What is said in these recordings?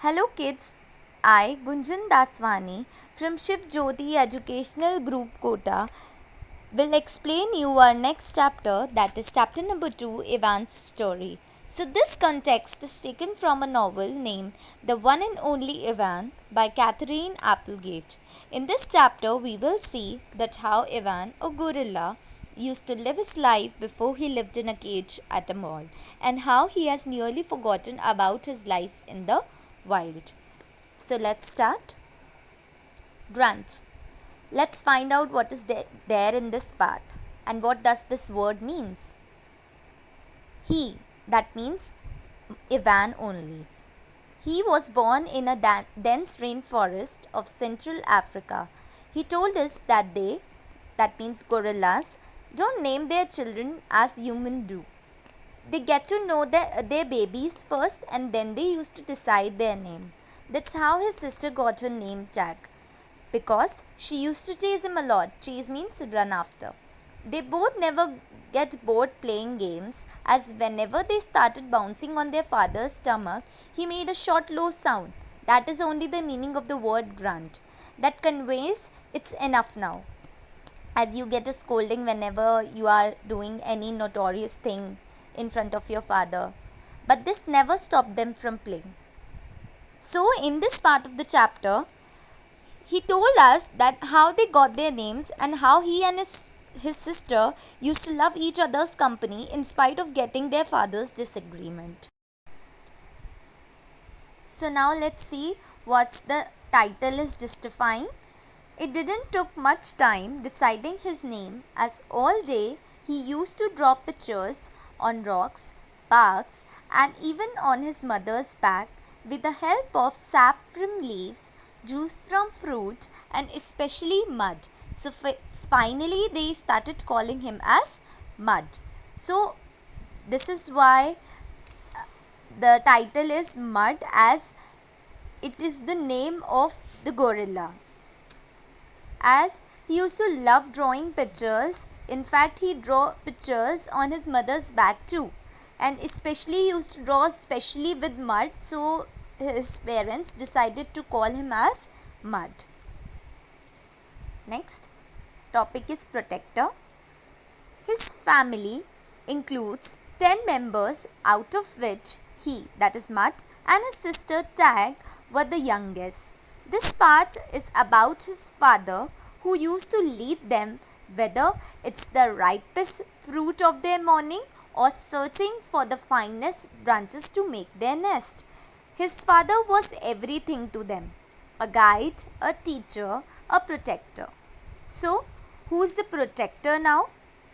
Hello kids, I Gunjan Daswani from Shiv Jyoti Educational Group Kota will explain you our next chapter, that is chapter number 2, Ivan's story. So this context is taken from a novel named The One and Only Ivan by Catherine Applegate. In this chapter we will see that how Ivan, a gorilla, used to live his life before he lived in a cage at a mall, and how he has nearly forgotten about his life in the wild. So let's start. Grunt. Let's find out what is there in this part and what does this word means. He, that means Ivan only. He was born in a dense rainforest of Central Africa. He told us that they, that means gorillas, don't name their children as humans do. They get to know their babies first and then they used to decide their name. That's how his sister got her name tag, because she used to chase him a lot. Chase means run after. They both never get bored playing games, as whenever they started bouncing on their father's stomach, he made a short low sound. That is only the meaning of the word grunt. That conveys it's enough now, as you get a scolding whenever you are doing any notorious thing in front of your father. But this never stopped them from playing. So in this part of the chapter, he told us that how they got their names and how he and his sister used to love each other's company in spite of getting their father's disagreement. So now let's see what's the title is justifying. It didn't took much time deciding his name, as all day he used to draw pictures on rocks, barks, and even on his mother's back with the help of sap from leaves, juice from fruit, and especially mud. So finally they started calling him as Mud. So this is why the title is Mud, as it is the name of the gorilla. As he used to love drawing pictures. In fact, he drew pictures on his mother's back too, and especially he used to draw especially with mud, so his parents decided to call him as Mud. Next topic is protector. His family includes 10 members, out of which he, that is Mud, and his sister Tag were the youngest. This part is about his father, who used to lead them, whether it's the ripest fruit of their morning or searching for the finest branches to make their nest. His father was everything to them: a guide, a teacher, a protector. So, who's the protector now?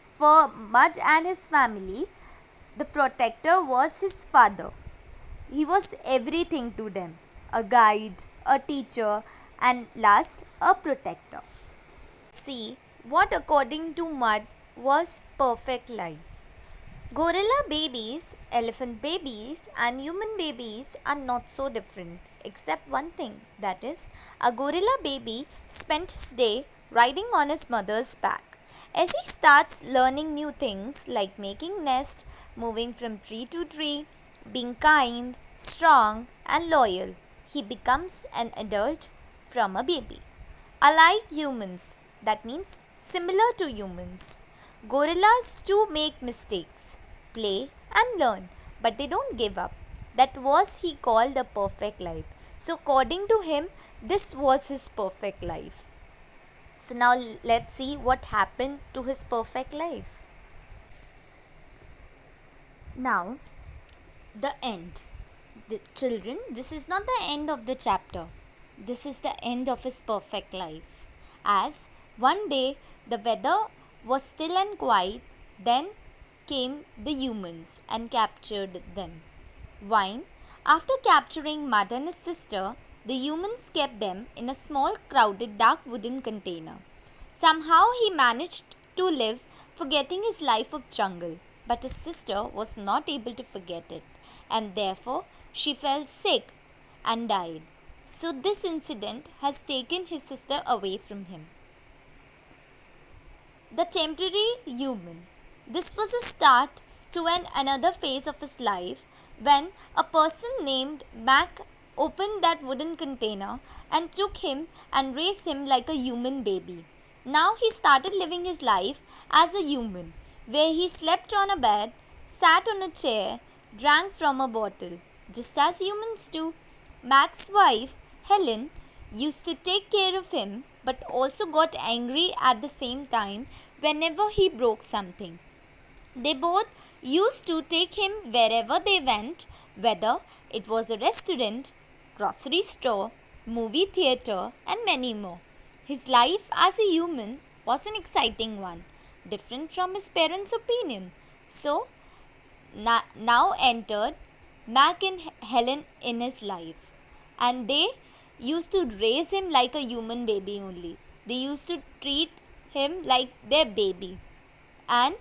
For Mud and his family, the protector was his father. He was everything to them: a guide, a teacher, and last, a protector. See what according to Mud was perfect life. Gorilla babies, elephant babies, and human babies are not so different, except one thing, that is, a gorilla baby spent his day riding on his mother's back. As he starts learning new things like making nest, moving from tree to tree, being kind, strong, and loyal, he becomes an adult from a baby. Unlike humans, that means similar to humans, gorillas too make mistakes, play and learn, but they don't give up. That was he called a perfect life. So according to him, this was his perfect life. So now let's see what happened to his perfect life. Now the end. The children, this is not the end of the chapter. This is the end of his perfect life. As one day the weather was still and quiet, then came the humans and captured them. Wine. After capturing Mud and his sister, the humans kept them in a small, crowded, dark wooden container. Somehow he managed to live, forgetting his life of jungle, but his sister was not able to forget it, and therefore she fell sick and died. So this incident has taken his sister away from him. The temporary human. This was a start to another phase of his life when a person named Mac opened that wooden container and took him and raised him like a human baby. Now he started living his life as a human, where he slept on a bed, sat on a chair, drank from a bottle, just as humans do. Mac's wife, Helen, used to take care of him but also got angry at the same time whenever he broke something. They both used to take him wherever they went, whether it was a restaurant, grocery store, movie theater, and many more. His life as a human was an exciting one, different from his parents' opinion. So, now entered Mac and Helen in his life, and they used to raise him like a human baby only. They used to treat him like their baby, and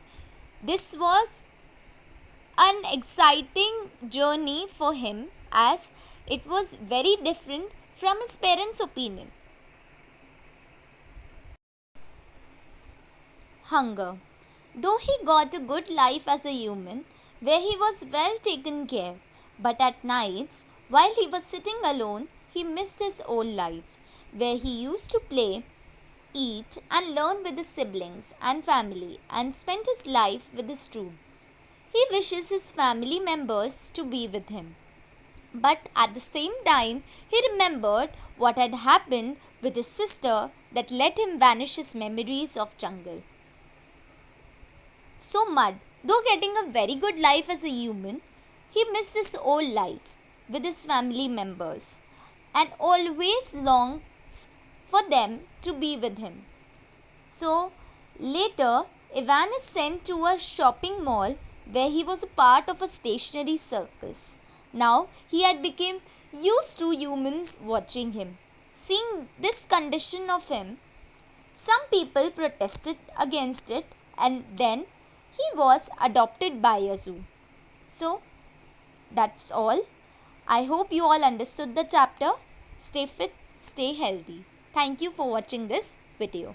this was an exciting journey for him as it was very different from his parents' opinion. Hunger. Though he got a good life as a human, where he was well taken care, but at nights, while he was sitting alone, he missed his old life, where he used to play, eat, and learn with his siblings and family, and spent his life with his troop. He wishes his family members to be with him. But at the same time, he remembered what had happened with his sister that let him vanish his memories of jungle. So Mud, though getting a very good life as a human, he missed his old life with his family members and always longs for them to be with him. So later, Ivan is sent to a shopping mall where he was a part of a stationary circus. Now he had become used to humans watching him. Seeing this condition of him, some people protested against it, and then he was adopted by a zoo. So that's all. I hope you all understood the chapter. Stay fit, stay healthy. Thank you for watching this video.